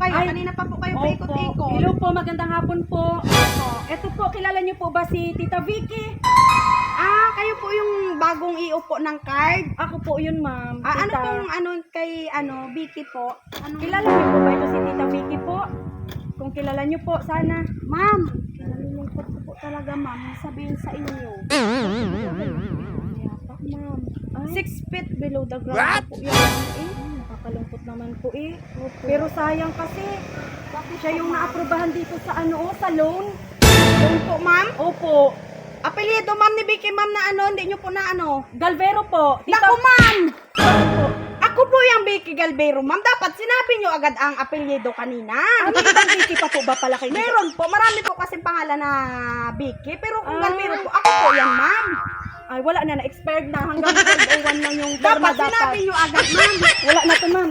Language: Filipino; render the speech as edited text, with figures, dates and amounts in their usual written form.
kayo. Ay, Kanina pa po kayo Opo. paikot-ikot. Hello po, magandang hapon po. Ito po, kilala niyo po ba si Tita Vicky? Kayo po yung bagong iupo ng card? Ako po yun, ma'am. Ano Tita. pong kay Vicky po? Kilala niyo po ba ito si Tita Vicky po? Kung kilala niyo po, sana. Ma'am, nalulungkot ko po talaga ma'am sabihin sa inyo. Yapak ma'am. 6 feet below the ground po yan. Nakakalungkot naman po eh. Pero sayang kasi, siya yung naaprubahan dito sa sa loan. Doon po ma'am? Opo. Apelyido ma'am ni Vicky ma'am na hindi nyo po na Galvero po. Naku ma'am! Opo. Ako po yung Vicky Galvero ma'am. Dapat sinabi nyo agad ang apelyido kanina. Ano ibang Vicky pa po ba pala kayo? Meron po. Marami po kasi pangalan na Vicky. Pero kung Ah. Galvero po, ako po yan ma'am. Ay, wala na. Na-expired na. Hanggang 12:01 lang yung terma Dapat sinabi nyo agad ma'am. Wala na to, ma'am.